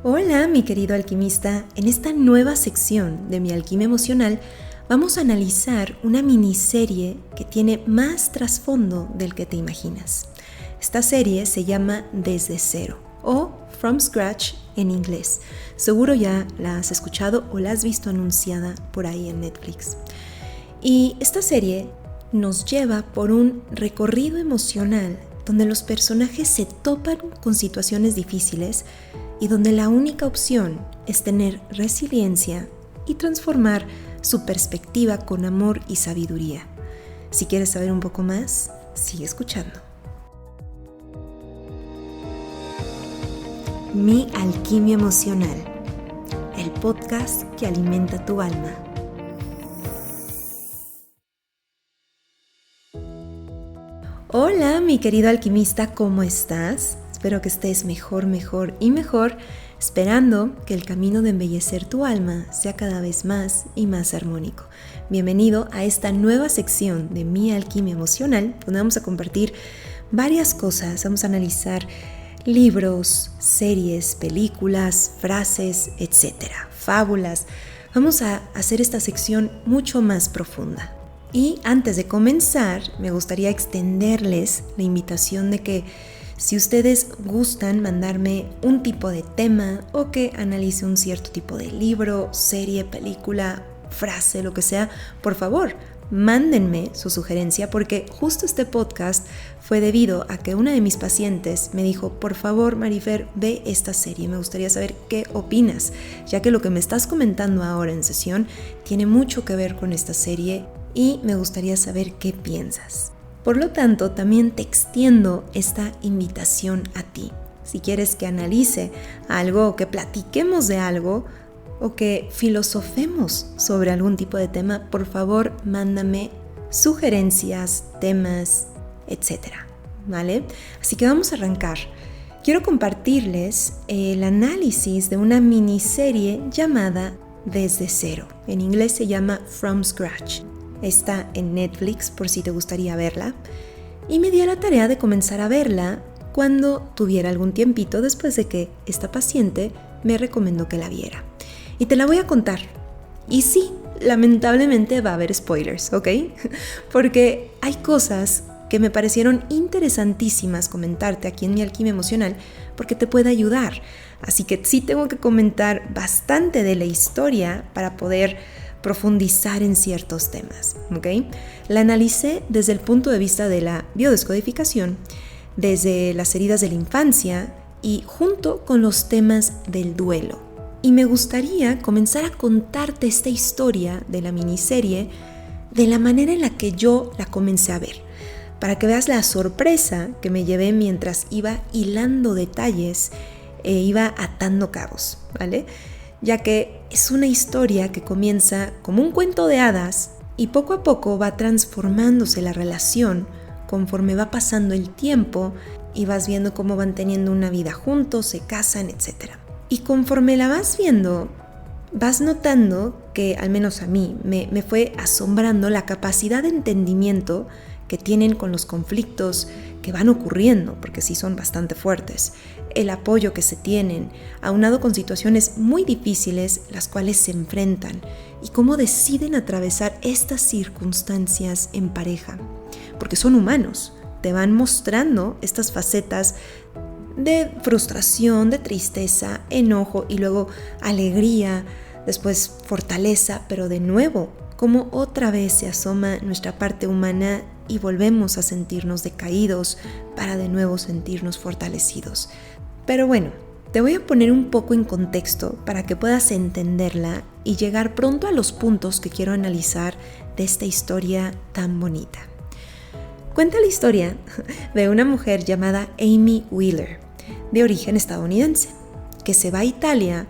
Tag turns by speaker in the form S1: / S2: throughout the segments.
S1: Hola, mi querido alquimista. En esta nueva sección de Mi Alquimia Emocional vamos a analizar una miniserie que tiene más trasfondo del que te imaginas. Esta serie se llama Desde Cero o From Scratch en inglés. Seguro ya la has escuchado o la has visto anunciada por ahí en Netflix. Y esta serie nos lleva por un recorrido emocional donde los personajes se topan con situaciones difíciles y donde la única opción es tener resiliencia y transformar su perspectiva con amor y sabiduría. Si quieres saber un poco más, sigue escuchando. Mi Alquimia Emocional, el podcast que alimenta tu alma. Hola, mi querido alquimista, ¿cómo estás? Espero que estés mejor y mejor, esperando que el camino de embellecer tu alma sea cada vez más y más armónico. Bienvenido a esta nueva sección de Mi Alquimia Emocional, donde vamos a compartir varias cosas. Vamos a analizar libros, series, películas, frases, etcétera, fábulas. Vamos a hacer esta sección mucho más profunda. Y antes de comenzar, me gustaría extenderles la invitación de que si ustedes gustan mandarme un tipo de tema o que analice un cierto tipo de libro, serie, película, frase, lo que sea, por favor, mándenme su sugerencia porque justo este podcast fue debido a que una de mis pacientes me dijo, por favor, Marifer, ve esta serie, me gustaría saber qué opinas, ya que lo que me estás comentando ahora en sesión tiene mucho que ver con esta serie y me gustaría saber qué piensas. Por lo tanto, también te extiendo esta invitación a ti. Si quieres que analice algo o que platiquemos de algo o que filosofemos sobre algún tipo de tema, por favor, mándame sugerencias, temas, etcétera, ¿vale? Así que vamos a arrancar. Quiero compartirles el análisis de una miniserie llamada Desde Cero. En inglés se llama From Scratch. Está en Netflix por si te gustaría verla. Y me di a la tarea de comenzar a verla cuando tuviera algún tiempito después de que esta paciente me recomendó que la viera. Y te la voy a contar. Y sí, lamentablemente va a haber spoilers, ¿ok? Porque hay cosas que me parecieron interesantísimas comentarte aquí en Mi Alquimia Emocional porque te puede ayudar. Así que sí tengo que comentar bastante de la historia para poder profundizar en ciertos temas, ¿ok? La analicé desde el punto de vista de la biodescodificación, desde las heridas de la infancia y junto con los temas del duelo. Y me gustaría comenzar a contarte esta historia de la miniserie de la manera en la que yo la comencé a ver, para que veas la sorpresa que me llevé mientras iba hilando detalles e iba atando cabos, ¿vale? Ya que es una historia que comienza como un cuento de hadas y poco a poco va transformándose la relación conforme va pasando el tiempo y vas viendo cómo van teniendo una vida juntos, se casan, etc. Y conforme la vas viendo, vas notando que, al menos a mí, me fue asombrando la capacidad de entendimiento que tienen con los conflictos que van ocurriendo, porque sí son bastante fuertes, el apoyo que se tienen, aunado con situaciones muy difíciles las cuales se enfrentan y cómo deciden atravesar estas circunstancias en pareja, porque son humanos, te van mostrando estas facetas de frustración, de tristeza, enojo y luego alegría, después fortaleza, pero de nuevo, como otra vez se asoma nuestra parte humana y volvemos a sentirnos decaídos para de nuevo sentirnos fortalecidos. Pero bueno, te voy a poner un poco en contexto para que puedas entenderla y llegar pronto a los puntos que quiero analizar de esta historia tan bonita. Cuenta la historia de una mujer llamada Amy Wheeler, de origen estadounidense, que se va a Italia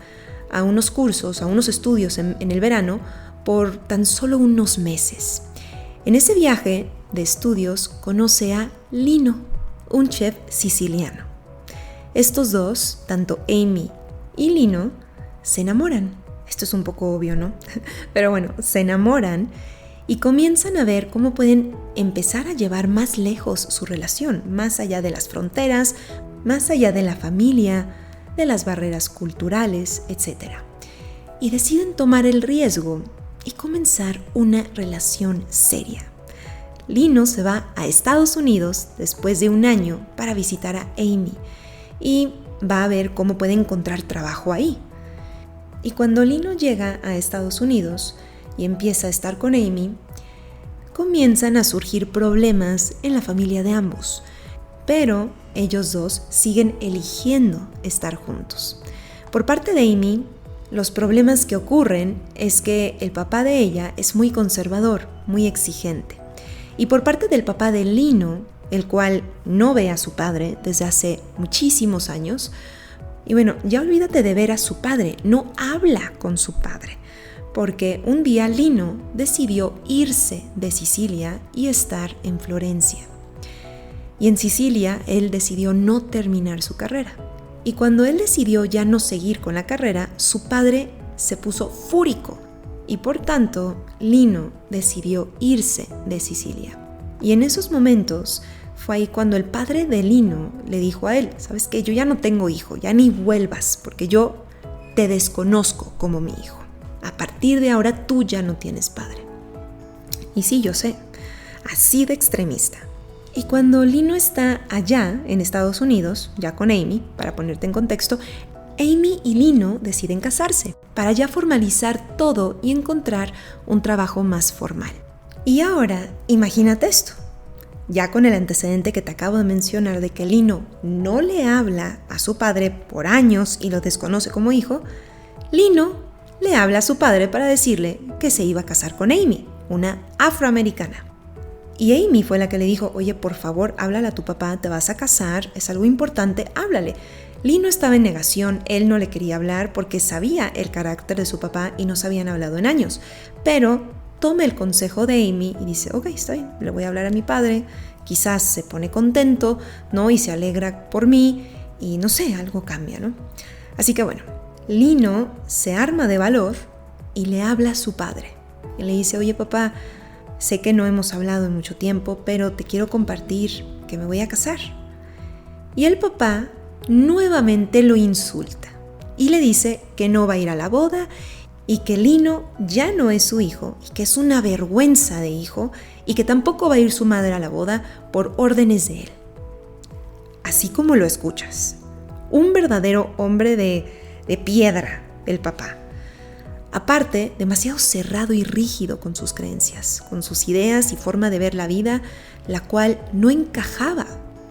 S1: a unos cursos, a unos estudios en el verano por tan solo unos meses. En ese viaje de estudios conoce a Lino, un chef siciliano. Estos dos, tanto Amy y Lino, se enamoran. Esto es un poco obvio, ¿no? Pero bueno, se enamoran y comienzan a ver cómo pueden empezar a llevar más lejos su relación, más allá de las fronteras, más allá de la familia, de las barreras culturales, etc. Y deciden tomar el riesgo y comenzar una relación seria. Lino se va a Estados Unidos después de un año para visitar a Amy y va a ver cómo puede encontrar trabajo ahí. Y cuando Lino llega a Estados Unidos y empieza a estar con Amy, comienzan a surgir problemas en la familia de ambos, pero ellos dos siguen eligiendo estar juntos. Por parte de Amy, los problemas que ocurren es que el papá de ella es muy conservador, muy exigente. Y por parte del papá de Lino, el cual no ve a su padre desde hace muchísimos años, y bueno, ya olvídate de ver a su padre, no habla con su padre, porque un día Lino decidió irse de Sicilia y estar en Florencia. Y en Sicilia él decidió no terminar su carrera. Y cuando él decidió ya no seguir con la carrera, su padre se puso fúrico y por tanto Lino decidió irse de Sicilia. Y en esos momentos fue ahí cuando el padre de Lino le dijo a él: ¿sabes qué? Yo ya no tengo hijo, ya ni vuelvas, porque yo te desconozco como mi hijo. A partir de ahora tú ya no tienes padre. Y sí, yo sé, así de extremista. Y cuando Lino está allá en Estados Unidos, ya con Amy, para ponerte en contexto, Amy y Lino deciden casarse para ya formalizar todo y encontrar un trabajo más formal. Y ahora, imagínate esto. Ya con el antecedente que te acabo de mencionar de que Lino no le habla a su padre por años y lo desconoce como hijo, Lino le habla a su padre para decirle que se iba a casar con Amy, una afroamericana. Y Amy fue la que le dijo: oye, por favor, háblale a tu papá, te vas a casar, es algo importante, háblale. Lino estaba en negación, él no le quería hablar porque sabía el carácter de su papá y no se habían hablado en años. Pero toma el consejo de Amy y dice: ok, está bien, le voy a hablar a mi padre, quizás se pone contento, ¿no? Y se alegra por mí y no sé, algo cambia, ¿no? Así que bueno, Lino se arma de valor y le habla a su padre. Y le dice: oye, papá, sé que no hemos hablado en mucho tiempo, pero te quiero compartir que me voy a casar. Y el papá nuevamente lo insulta y le dice que no va a ir a la boda y que Lino ya no es su hijo y que es una vergüenza de hijo y que tampoco va a ir su madre a la boda por órdenes de él. Así como lo escuchas, un verdadero hombre de piedra, el papá. Aparte, demasiado cerrado y rígido con sus creencias, con sus ideas y forma de ver la vida, la cual no encajaba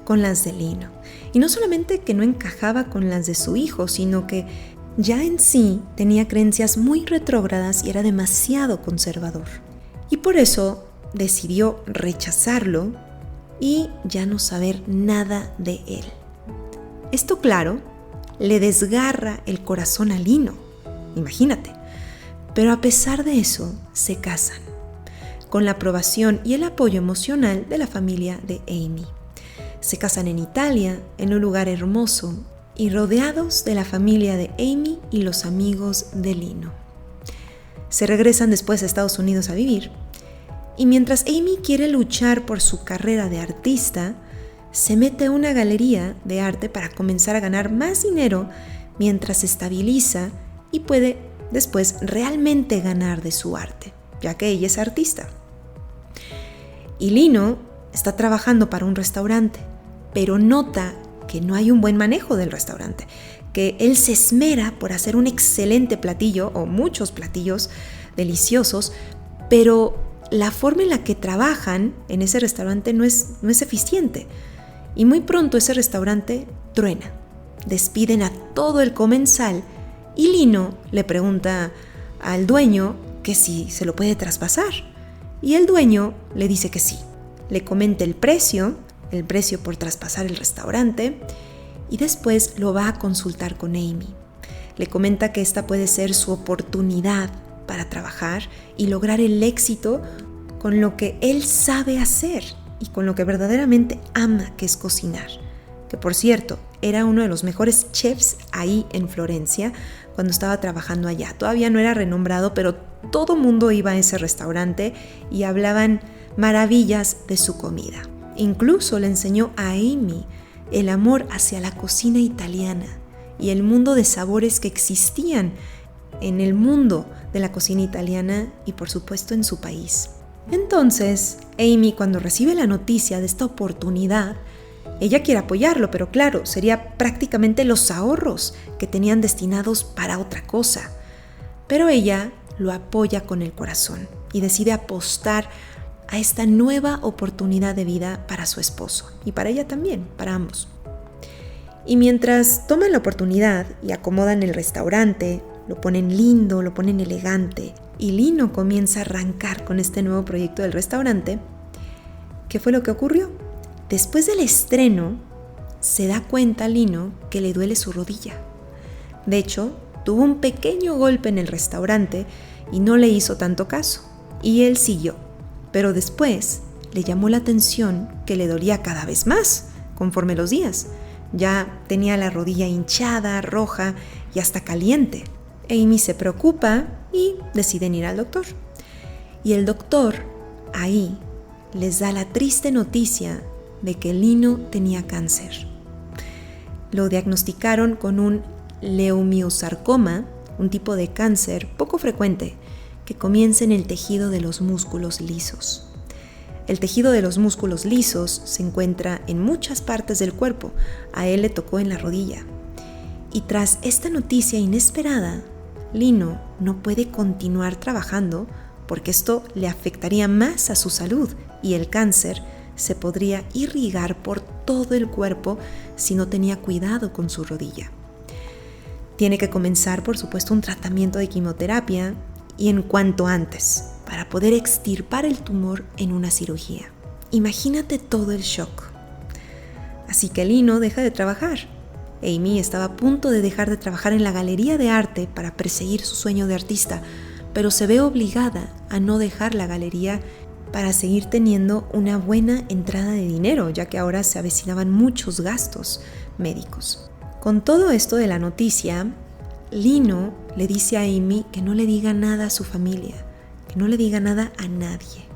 S1: con las de Lino. Y no solamente que no encajaba con las de su hijo, sino que ya en sí tenía creencias muy retrógradas y era demasiado conservador. Y por eso decidió rechazarlo y ya no saber nada de él. Esto, claro, le desgarra el corazón a Lino, imagínate. Pero a pesar de eso, se casan, con la aprobación y el apoyo emocional de la familia de Amy. Se casan en Italia, en un lugar hermoso, y rodeados de la familia de Amy y los amigos de Lino. Se regresan después a Estados Unidos a vivir, y mientras Amy quiere luchar por su carrera de artista, se mete a una galería de arte para comenzar a ganar más dinero mientras se estabiliza y puede después realmente ganar de su arte, ya que ella es artista. Y Lino está trabajando para un restaurante, pero nota que no hay un buen manejo del restaurante, que él se esmera por hacer un excelente platillo o muchos platillos deliciosos, pero la forma en la que trabajan en ese restaurante no es eficiente. Y muy pronto ese restaurante truena. Despiden a todo el comensal y Lino le pregunta al dueño que si se lo puede traspasar. Y el dueño le dice que sí. Le comenta el precio por traspasar el restaurante y después lo va a consultar con Amy. Le comenta que esta puede ser su oportunidad para trabajar y lograr el éxito con lo que él sabe hacer y con lo que verdaderamente ama, que es cocinar. Que por cierto, era uno de los mejores chefs ahí en Florencia cuando estaba trabajando allá. Todavía no era renombrado, pero todo mundo iba a ese restaurante y hablaban maravillas de su comida. Incluso le enseñó a Amy el amor hacia la cocina italiana y el mundo de sabores que existían en el mundo de la cocina italiana y por supuesto en su país. Entonces, Amy, cuando recibe la noticia de esta oportunidad, ella quiere apoyarlo, pero claro, sería prácticamente los ahorros que tenían destinados para otra cosa. Pero ella lo apoya con el corazón y decide apostar a esta nueva oportunidad de vida para su esposo y para ella también, para ambos. Y mientras toman la oportunidad y acomodan el restaurante, lo ponen lindo, lo ponen elegante, y Lino comienza a arrancar con este nuevo proyecto del restaurante, ¿qué fue lo que ocurrió? Después del estreno, se da cuenta Lino que le duele su rodilla. De hecho, tuvo un pequeño golpe en el restaurante y no le hizo tanto caso, y él siguió. Pero después le llamó la atención que le dolía cada vez más conforme los días. Ya tenía la rodilla hinchada, roja y hasta caliente. Amy se preocupa y deciden ir al doctor. Y el doctor ahí les da la triste noticia de que Lino tenía cáncer. Lo diagnosticaron con un leomiosarcoma, un tipo de cáncer poco frecuente que comienza en el tejido de los músculos lisos. El tejido de los músculos lisos se encuentra en muchas partes del cuerpo. A él le tocó en la rodilla. Y tras esta noticia inesperada, Lino no puede continuar trabajando porque esto le afectaría más a su salud y el cáncer se podría irrigar por todo el cuerpo si no tenía cuidado con su rodilla. Tiene que comenzar, por supuesto, un tratamiento de quimioterapia y en cuanto antes, para poder extirpar el tumor en una cirugía. Imagínate todo el shock. Así que Lino deja de trabajar. Amy estaba a punto de dejar de trabajar en la galería de arte para perseguir su sueño de artista, pero se ve obligada a no dejar la galería para seguir teniendo una buena entrada de dinero, ya que ahora se avecinaban muchos gastos médicos. Con todo esto de la noticia, Lino le dice a Amy que no le diga nada a su familia, que no le diga nada a nadie.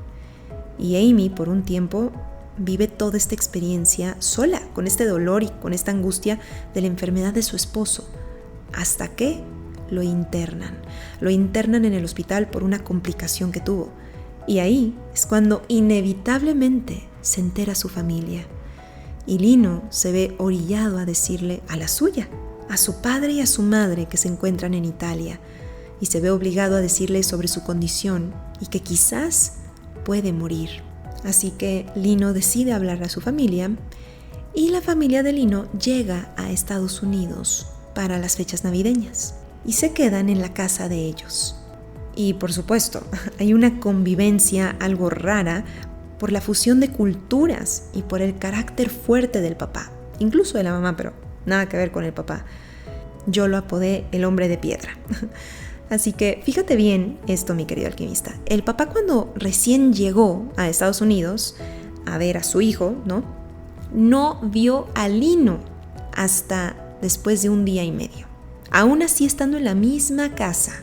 S1: Y Amy, por un tiempo, vive toda esta experiencia sola, con este dolor y con esta angustia de la enfermedad de su esposo, hasta que lo internan. Lo internan en el hospital por una complicación que tuvo. Y ahí es cuando inevitablemente se entera su familia. Y Lino se ve orillado a decirle a la suya, a su padre y a su madre que se encuentran en Italia, y se ve obligado a decirle sobre su condición y que quizás puede morir. Así que Lino decide hablar a su familia y la familia de Lino llega a Estados Unidos para las fechas navideñas y se quedan en la casa de ellos. Y por supuesto, hay una convivencia algo rara por la fusión de culturas y por el carácter fuerte del papá, incluso de la mamá, pero nada que ver con el papá. Yo lo apodé el hombre de piedra. Así que fíjate bien esto, mi querido alquimista. El papá, cuando recién llegó a Estados Unidos a ver a su hijo, no vio a Lino hasta después de 1 día y medio. Aún así, estando en la misma casa.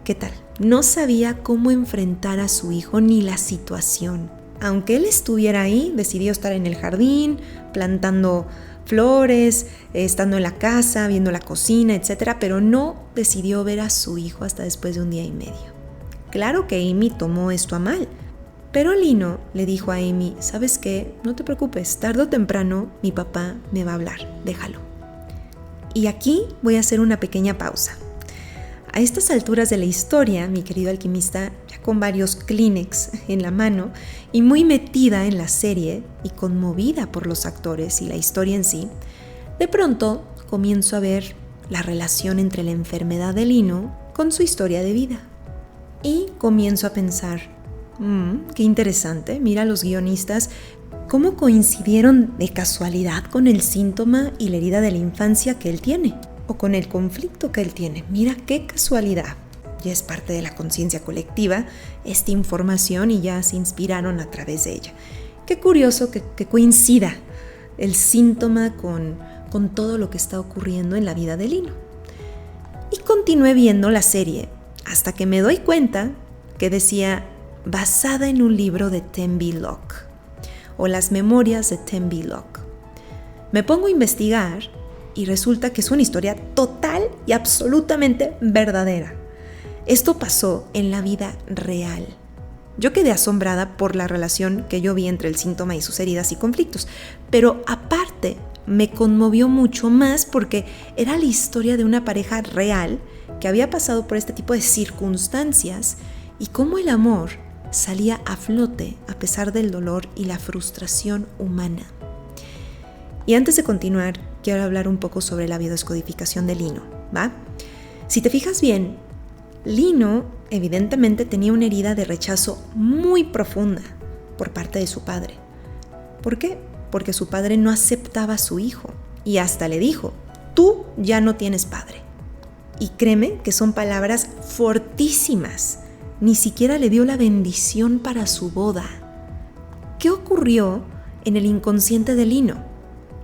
S1: ¿Qué tal? No sabía cómo enfrentar a su hijo ni la situación. Aunque él estuviera ahí, decidió estar en el jardín, plantando flores, estando en la casa, viendo la cocina, etc. Pero no decidió ver a su hijo hasta después de 1 día y medio. Claro que Amy tomó esto a mal, pero Lino le dijo a Amy, ¿sabes qué? No te preocupes, tarde o temprano mi papá me va a hablar, déjalo. Y aquí voy a hacer una pequeña pausa. A estas alturas de la historia, mi querido alquimista, ya con varios Kleenex en la mano y muy metida en la serie y conmovida por los actores y la historia en sí, de pronto comienzo a ver la relación entre la enfermedad de Lino con su historia de vida. Y comienzo a pensar, qué interesante, mira los guionistas cómo coincidieron de casualidad con el síntoma y la herida de la infancia que él tiene, o con el conflicto que él tiene. Mira qué casualidad. Ya es parte de la conciencia colectiva esta información y ya se inspiraron a través de ella. Qué curioso que coincida el síntoma con todo lo que está ocurriendo en la vida de Lino. Y continué viendo la serie hasta que me doy cuenta que decía basada en un libro de Tenby Locke o las memorias de Tenby Locke. Me pongo a investigar y resulta que es una historia total y absolutamente verdadera. Esto pasó en la vida real. Yo quedé asombrada por la relación que yo vi entre el síntoma y sus heridas y conflictos, pero aparte me conmovió mucho más porque era la historia de una pareja real que había pasado por este tipo de circunstancias y cómo el amor salía a flote a pesar del dolor y la frustración humana. Y antes de continuar, quiero hablar un poco sobre la biodescodificación de Lino, ¿va? Si te fijas bien, Lino evidentemente tenía una herida de rechazo muy profunda por parte de su padre. ¿Por qué? Porque su padre no aceptaba a su hijo y hasta le dijo, tú ya no tienes padre. Y créeme que son palabras fortísimas. Ni siquiera le dio la bendición para su boda. ¿Qué ocurrió en el inconsciente de Lino?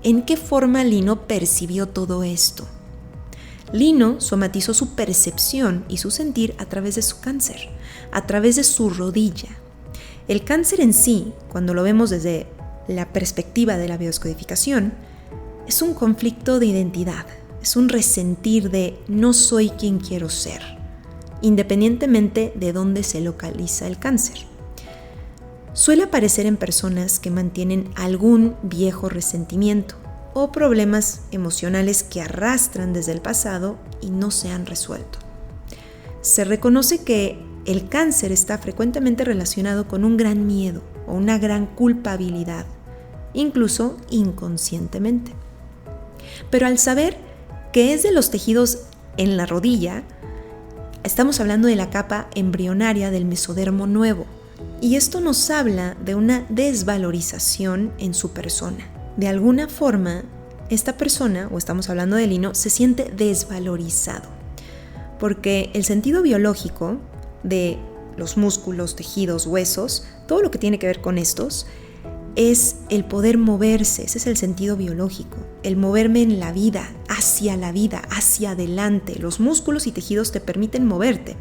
S1: ¿En qué forma Lino percibió todo esto? Lino somatizó su percepción y su sentir a través de su cáncer, a través de su rodilla. El cáncer en sí, cuando lo vemos desde la perspectiva de la biodescodificación, es un conflicto de identidad, es un resentir de no soy quien quiero ser, independientemente de dónde se localiza el cáncer. Suele aparecer en personas que mantienen algún viejo resentimiento o problemas emocionales que arrastran desde el pasado y no se han resuelto. Se reconoce que el cáncer está frecuentemente relacionado con un gran miedo o una gran culpabilidad, incluso inconscientemente. Pero al saber que es de los tejidos en la rodilla, estamos hablando de la capa embrionaria del mesodermo nuevo, y esto nos habla de una desvalorización en su persona. De alguna forma, esta persona, o estamos hablando de Lino, se siente desvalorizado, porque el sentido biológico de los músculos, tejidos, huesos, todo lo que tiene que ver con estos, es el poder moverse. Ese es el sentido biológico, el moverme en la vida, hacia adelante. Los músculos y tejidos te permiten moverte.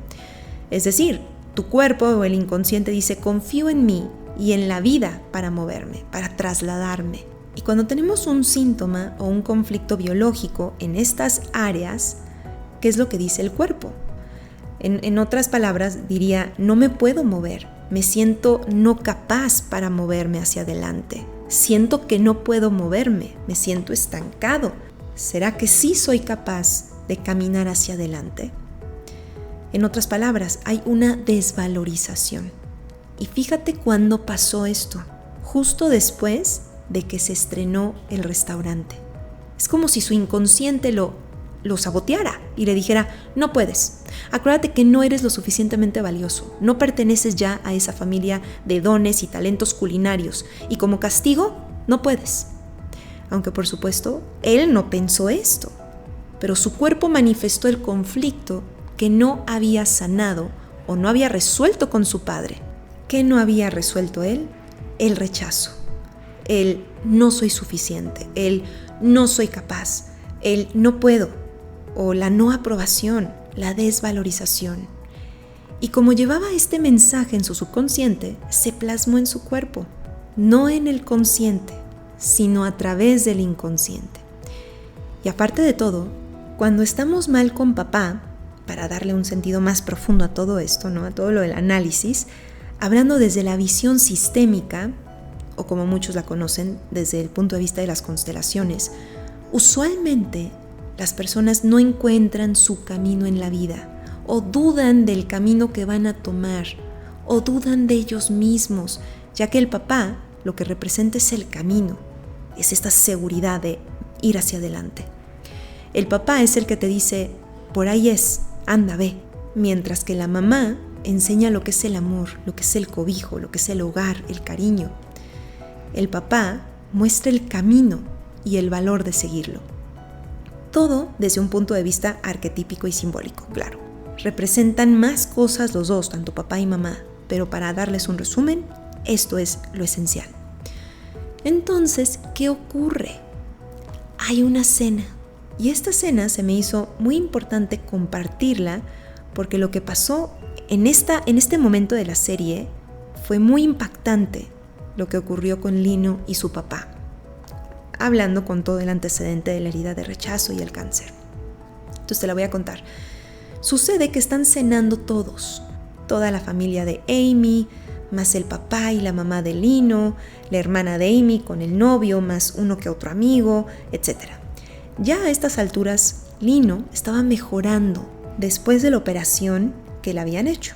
S1: Es decir, tu cuerpo o el inconsciente dice, confío en mí y en la vida para moverme, para trasladarme. Y cuando tenemos un síntoma o un conflicto biológico en estas áreas, ¿qué es lo que dice el cuerpo? En otras palabras, diría, no me puedo mover, me siento no capaz para moverme hacia adelante, siento que no puedo moverme, me siento estancado. ¿Será que sí soy capaz de caminar hacia adelante? En otras palabras, hay una desvalorización. Y fíjate cuándo pasó esto, justo después de que se estrenó el restaurante. Es como si su inconsciente lo saboteara y le dijera, no puedes, acuérdate que no eres lo suficientemente valioso, no perteneces ya a esa familia de dones y talentos culinarios y como castigo no puedes. Aunque por supuesto, él no pensó esto, pero su cuerpo manifestó el conflicto que no había sanado o no había resuelto con su padre. ¿Qué no había resuelto él? El rechazo, el no soy suficiente, el no soy capaz, el no puedo, o la no aprobación, la desvalorización. Y como llevaba este mensaje en su subconsciente, se plasmó en su cuerpo, no en el consciente, sino a través del inconsciente. Y aparte de todo, cuando estamos mal con papá, para darle un sentido más profundo a todo esto, ¿no? A todo lo del análisis, hablando desde la visión sistémica, o como muchos la conocen, desde el punto de vista de las constelaciones, usualmente las personas no encuentran su camino en la vida, o dudan del camino que van a tomar, o dudan de ellos mismos, ya que el papá lo que representa es el camino, es esta seguridad de ir hacia adelante. El papá es el que te dice, por ahí es, anda, ve, mientras que la mamá enseña lo que es el amor, lo que es el cobijo, lo que es el hogar, el cariño. El papá muestra el camino y el valor de seguirlo. Todo desde un punto de vista arquetípico y simbólico, claro. Representan más cosas los dos, tanto papá y mamá, pero para darles un resumen, esto es lo esencial. Entonces, ¿qué ocurre? Hay una cena, y esta cena se me hizo muy importante compartirla, porque lo que pasó en este momento de la serie fue muy impactante, lo que ocurrió con Lino y su papá. hablando con todo el antecedente de la herida de rechazo y el cáncer. Entonces te la voy a contar. Sucede que están cenando toda la familia de Amy, más el papá y la mamá de Lino, la hermana de Amy con el novio, más uno que otro amigo, etc. Ya a estas alturas, Lino estaba mejorando después de la operación que le habían hecho.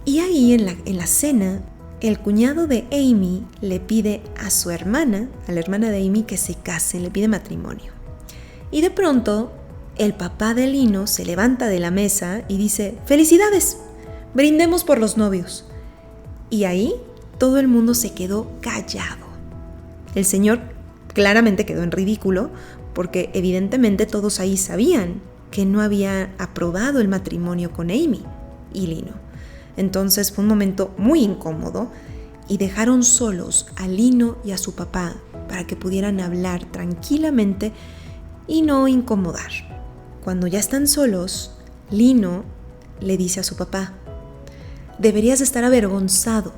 S1: Y ahí en la cena, el cuñado de Amy le pide a su hermana, a la hermana de Amy, que se casen, le pide matrimonio. Y de pronto, el papá de Lino se levanta de la mesa y dice: ¡Felicidades! ¡Brindemos por los novios! Y ahí todo el mundo se quedó callado. El señor claramente quedó en ridículo porque evidentemente todos ahí sabían que no había aprobado el matrimonio con Amy y Lino. Entonces fue un momento muy incómodo y dejaron solos a Lino y a su papá para que pudieran hablar tranquilamente y no incomodar. Cuando ya están solos, Lino le dice a su papá: deberías estar avergonzado.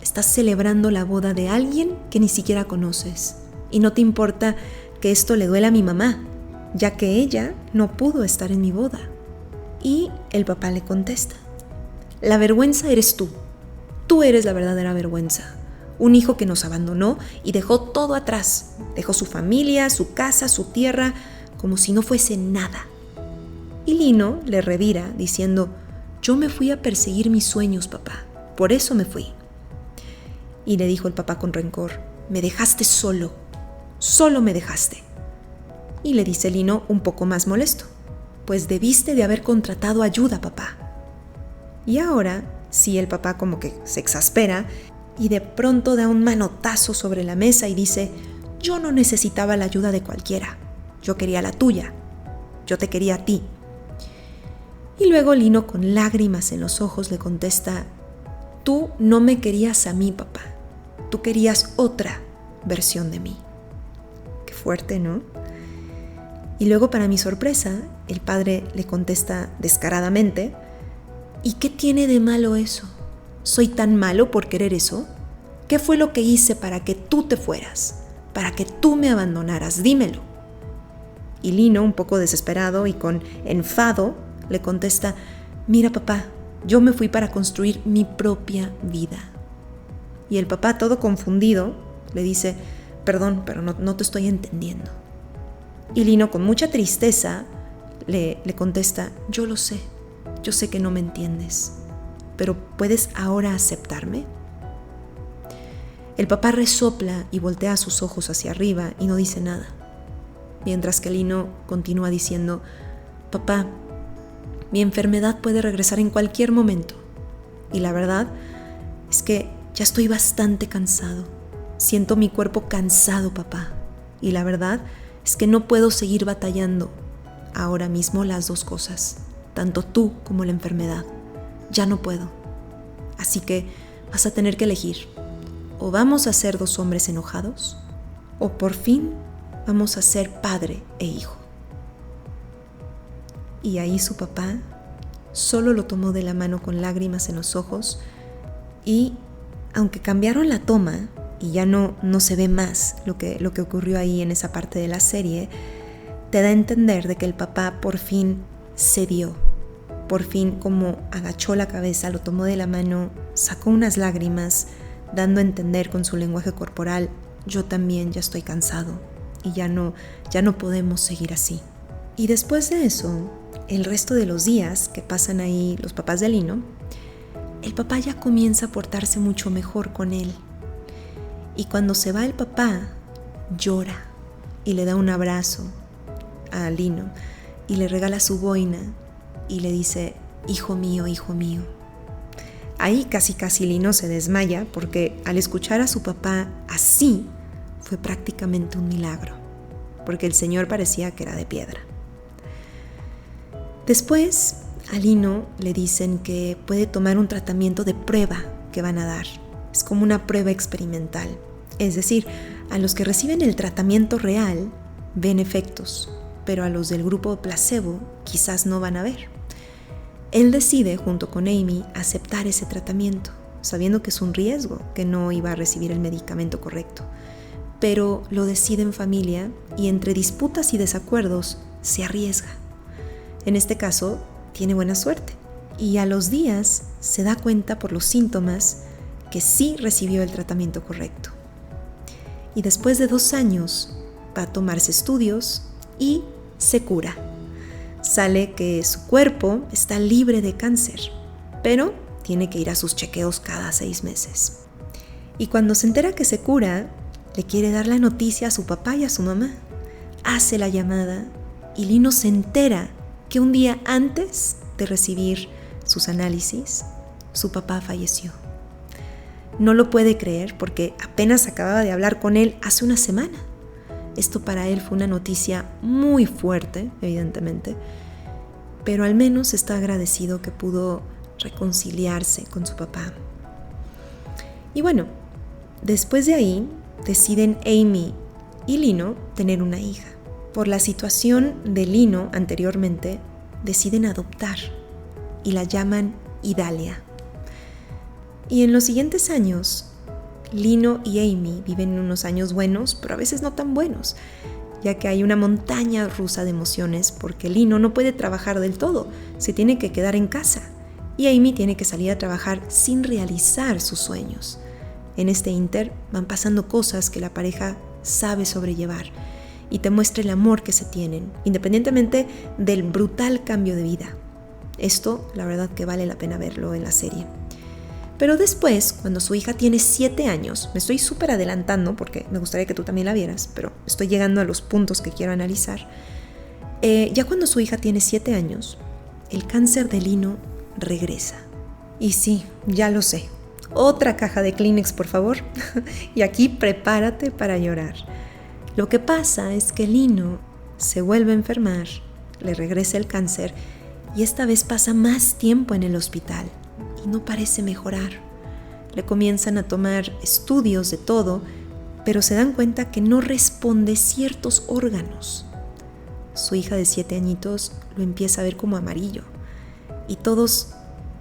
S1: Estás celebrando la boda de alguien que ni siquiera conoces y no te importa que esto le duela a mi mamá, ya que ella no pudo estar en mi boda. Y el papá le contesta: la vergüenza eres tú. Tú eres la verdadera vergüenza. Un hijo que nos abandonó y dejó todo atrás. Dejó su familia, su casa, su tierra, como si no fuese nada. Y Lino le revira diciendo: yo me fui a perseguir mis sueños, papá. Por eso me fui. Y le dijo el papá con rencor: me dejaste solo. Solo me dejaste. Y le dice Lino un poco más molesto: pues debiste de haber contratado ayuda, papá. Y ahora sí, el papá como que se exaspera y de pronto da un manotazo sobre la mesa y dice: yo no necesitaba la ayuda de cualquiera. Yo quería la tuya. Yo te quería a ti. Y luego Lino, con lágrimas en los ojos, le contesta: tú no me querías a mí, papá. Tú querías otra versión de mí. Qué fuerte, ¿no? Y luego, para mi sorpresa, el padre le contesta descaradamente: ¿y qué tiene de malo eso? ¿Soy tan malo por querer eso? ¿Qué fue lo que hice para que tú te fueras? Para que tú me abandonaras, dímelo. Y Lino, un poco desesperado y con enfado, le contesta: mira, papá, yo me fui para construir mi propia vida. Y el papá, todo confundido, le dice: perdón, pero no te estoy entendiendo. Y Lino, con mucha tristeza, le contesta: yo lo sé, yo sé que no me entiendes, pero ¿puedes ahora aceptarme? El papá resopla y voltea sus ojos hacia arriba y no dice nada, mientras que Lino continúa diciendo: papá, mi enfermedad puede regresar en cualquier momento. Y la verdad es que ya estoy bastante cansado. Siento mi cuerpo cansado, papá. Y la verdad es que no puedo seguir batallando ahora mismo las dos cosas, tanto tú como la enfermedad. Ya no puedo. Así que vas a tener que elegir. O vamos a ser dos hombres enojados, o por fin vamos a ser padre e hijo. Y ahí su papá solo lo tomó de la mano con lágrimas en los ojos y, aunque cambiaron la toma y ya no se ve más lo que ocurrió ahí en esa parte de la serie, te da a entender de que el papá por fin cedió, por fin como agachó la cabeza, lo tomó de la mano, sacó unas lágrimas, dando a entender con su lenguaje corporal: yo también ya estoy cansado y ya no podemos seguir así. Y después de eso, el resto de los días que pasan ahí los papás de Lino, el papá ya comienza a portarse mucho mejor con él. Y cuando se va el papá, llora y le da un abrazo a Lino y le regala su boina y le dice: hijo mío, hijo mío. Ahí casi Lino se desmaya porque al escuchar a su papá así fue prácticamente un milagro, porque el señor parecía que era de piedra. Después a Lino le dicen que puede tomar un tratamiento de prueba que van a dar. Es como una prueba experimental. Es decir, a los que reciben el tratamiento real ven efectos, pero a los del grupo placebo quizás no van a ver. Él decide, junto con Amy, aceptar ese tratamiento, sabiendo que es un riesgo, que no iba a recibir el medicamento correcto. pero lo decide en familia y entre disputas y desacuerdos se arriesga. En este caso, tiene buena suerte y a los días se da cuenta por los síntomas que sí recibió el tratamiento correcto. Y después de 2 años va a tomarse estudios y se cura. Sale que su cuerpo está libre de cáncer, pero tiene que ir a sus chequeos cada 6 meses. Y cuando se entera que se cura, le quiere dar la noticia a su papá y a su mamá. Hace la llamada y Lino se entera que un día antes de recibir sus análisis, su papá falleció. No lo puede creer porque apenas acababa de hablar con él hace una semana. Esto para él fue una noticia muy fuerte, evidentemente, pero al menos está agradecido que pudo reconciliarse con su papá. Y bueno, después de ahí deciden Amy y Lino tener una hija. Por la situación de Lino anteriormente, deciden adoptar y la llaman Idalia. Y en los siguientes años, Lino y Amy viven unos años buenos, pero a veces no tan buenos, ya que hay una montaña rusa de emociones porque Lino no puede trabajar del todo, se tiene que quedar en casa y Amy tiene que salir a trabajar sin realizar sus sueños. En este ínter van pasando cosas que la pareja sabe sobrellevar y te muestra el amor que se tienen, independientemente del brutal cambio de vida. Esto, la verdad que vale la pena verlo en la serie. Pero después, cuando su hija tiene 7 años, me estoy súper adelantando porque me gustaría que tú también la vieras, pero estoy llegando a los puntos que quiero analizar. Ya cuando su hija tiene 7 años, el cáncer de Lino regresa. Y sí, ya lo sé. Otra caja de Kleenex, por favor. Y aquí prepárate para llorar. Lo que pasa es que Lino se vuelve a enfermar, le regresa el cáncer y esta vez pasa más tiempo en el hospital y no parece mejorar. Le comienzan a tomar estudios de todo, pero se dan cuenta que no responde ciertos órganos. Su hija de 7 añitos lo empieza a ver como amarillo y todos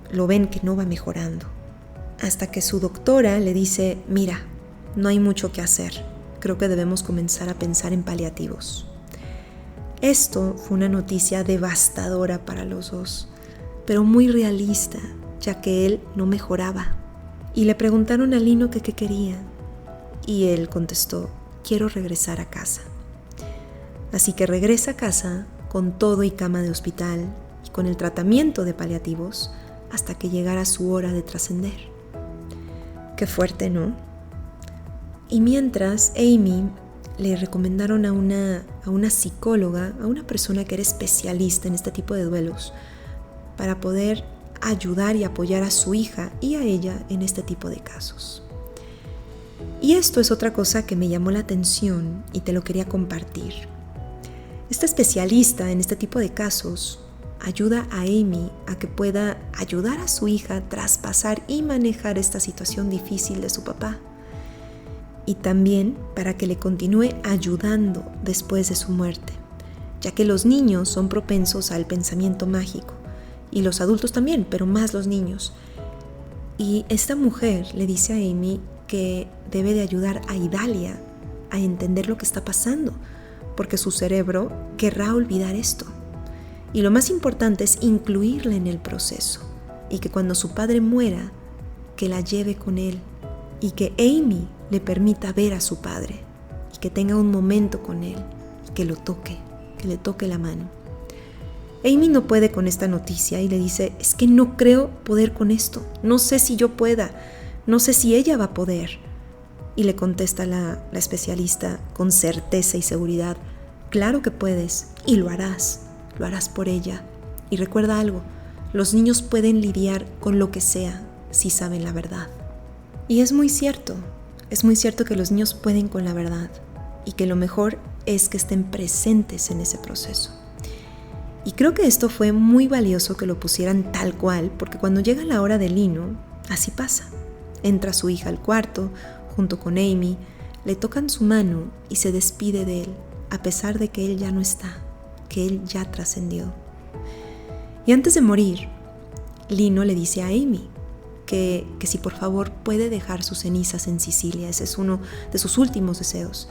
S1: lo ven que no va mejorando. Hasta que su doctora le dice, mira, no hay mucho que hacer. Creo que debemos comenzar a pensar en paliativos. Esto fue una noticia devastadora para los dos, pero muy realista, ya que él no mejoraba. Y le preguntaron a Lino que qué quería, y él contestó, quiero regresar a casa. Así que regresa a casa con todo y cama de hospital y con el tratamiento de paliativos hasta que llegara su hora de trascender. Qué fuerte, ¿no? Y mientras, Amy le recomendaron a una psicóloga, a una persona que era especialista en este tipo de duelos, para poder ayudar y apoyar a su hija y a ella en este tipo de casos. Y esto es otra cosa que me llamó la atención y te lo quería compartir. Esta especialista en este tipo de casos ayuda a Amy a que pueda ayudar a su hija a traspasar y manejar esta situación difícil de su papá. Y también para que le continúe ayudando después de su muerte, ya que los niños son propensos al pensamiento mágico, y los adultos también, pero más los niños. Y esta mujer le dice a Amy que debe de ayudar a Idalia a entender lo que está pasando, porque su cerebro querrá olvidar esto. Y lo más importante es incluirla en el proceso, y que cuando su padre muera, que la lleve con él, y que Amy le permita ver a su padre y que tenga un momento con él y que lo toque, que le toque la mano. Amy no puede con esta noticia y le dice, es que no creo poder con esto, no sé si yo pueda, no sé si ella va a poder. Y le contesta la especialista con certeza y seguridad, claro que puedes y lo harás por ella. Y recuerda algo, los niños pueden lidiar con lo que sea si saben la verdad. Y es muy cierto que los niños pueden con la verdad y que lo mejor es que estén presentes en ese proceso. Y creo que esto fue muy valioso que lo pusieran tal cual, porque cuando llega la hora de Lino, así pasa. Entra su hija al cuarto, junto con Amy, le tocan su mano y se despide de él, a pesar de que él ya no está, que él ya trascendió. Y antes de morir, Lino le dice a Amy que si por favor puede dejar sus cenizas en Sicilia. Ese es uno de sus últimos deseos.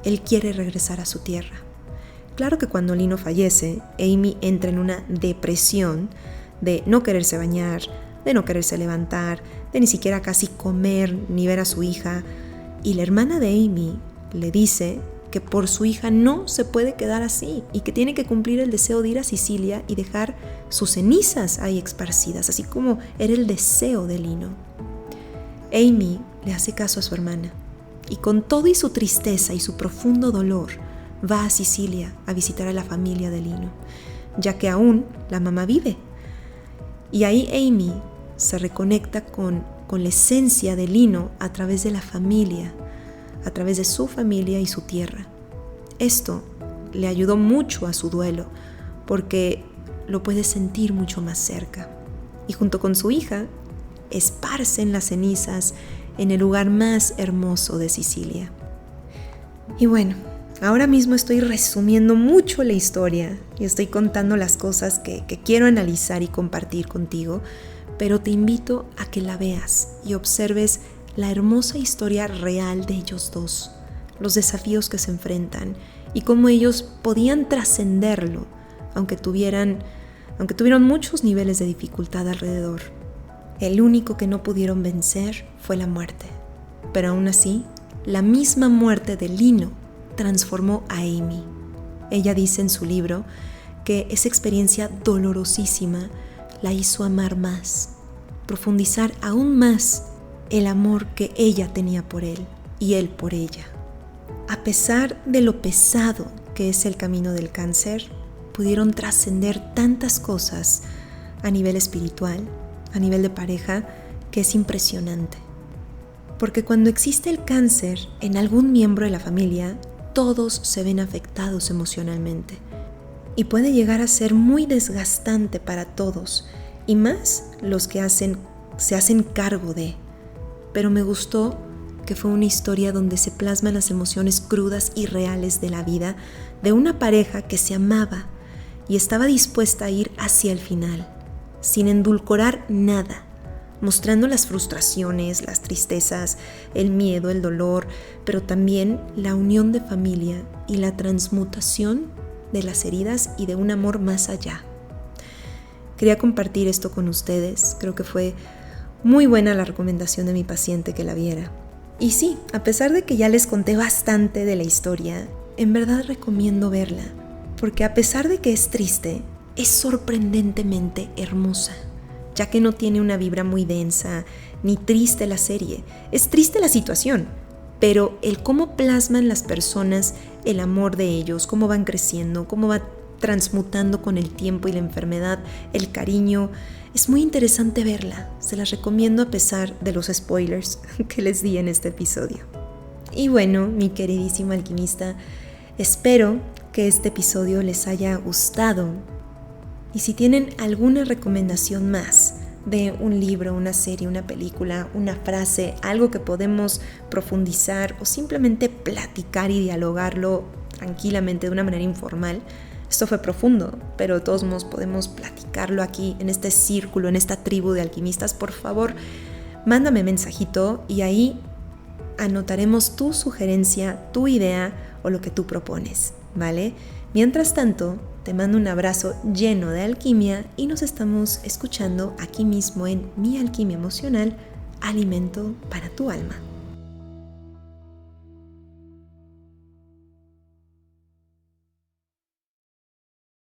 S1: Él quiere regresar a su tierra. Claro que cuando Lino fallece, Amy entra en una depresión de no quererse bañar, de no quererse levantar, de ni siquiera casi comer ni ver a su hija. Y la hermana de Amy le dice que por su hija no se puede quedar así y que tiene que cumplir el deseo de ir a Sicilia y dejar sus cenizas ahí esparcidas, así como era el deseo de Lino. Amy le hace caso a su hermana y con todo y su tristeza y su profundo dolor va a Sicilia a visitar a la familia de Lino, ya que aún la mamá vive. Y ahí Amy se reconecta con la esencia de Lino a través de la familia, a través de su familia y su tierra. Esto le ayudó mucho a su duelo porque lo puede sentir mucho más cerca. Y junto con su hija, esparcen las cenizas en el lugar más hermoso de Sicilia. Y bueno, ahora mismo estoy resumiendo mucho la historia y estoy contando las cosas que quiero analizar y compartir contigo, pero te invito a que la veas y observes la hermosa historia real de ellos dos, los desafíos que se enfrentan y cómo ellos podían trascenderlo, aunque tuvieron muchos niveles de dificultad alrededor. El único que no pudieron vencer fue la muerte, pero aún así, la misma muerte de Lino transformó a Amy. Ella dice en su libro que esa experiencia dolorosísima la hizo amar más, profundizar aún más el amor que ella tenía por él y él por ella. A pesar de lo pesado que es el camino del cáncer, pudieron trascender tantas cosas a nivel espiritual, a nivel de pareja, que es impresionante. Porque cuando existe el cáncer en algún miembro de la familia, todos se ven afectados emocionalmente y puede llegar a ser muy desgastante para todos, y más los que se hacen cargo de. Pero me gustó que fue una historia donde se plasman las emociones crudas y reales de la vida de una pareja que se amaba y estaba dispuesta a ir hacia el final, sin endulcorar nada, mostrando las frustraciones, las tristezas, el miedo, el dolor, pero también la unión de familia y la transmutación de las heridas y de un amor más allá. Quería compartir esto con ustedes, creo que fue muy buena la recomendación de mi paciente que la viera. Y sí, a pesar de que ya les conté bastante de la historia, en verdad recomiendo verla, porque a pesar de que es triste, es sorprendentemente hermosa, ya que no tiene una vibra muy densa, ni triste la serie. Es triste la situación, pero el cómo plasman las personas el amor de ellos, cómo van creciendo, cómo va transmutando con el tiempo y la enfermedad, el cariño. Es muy interesante verla, se las recomiendo a pesar de los spoilers que les di en este episodio. Y bueno, mi queridísimo alquimista, espero que este episodio les haya gustado. Y si tienen alguna recomendación más de un libro, una serie, una película, una frase, algo que podemos profundizar o simplemente platicar y dialogarlo tranquilamente de una manera informal, esto fue profundo, pero de todos modos podemos platicarlo aquí en este círculo, en esta tribu de alquimistas. Por favor, mándame mensajito y ahí anotaremos tu sugerencia, tu idea o lo que tú propones, ¿vale? Mientras tanto, te mando un abrazo lleno de alquimia y nos estamos escuchando aquí mismo en Mi Alquimia Emocional, Alimento para tu Alma.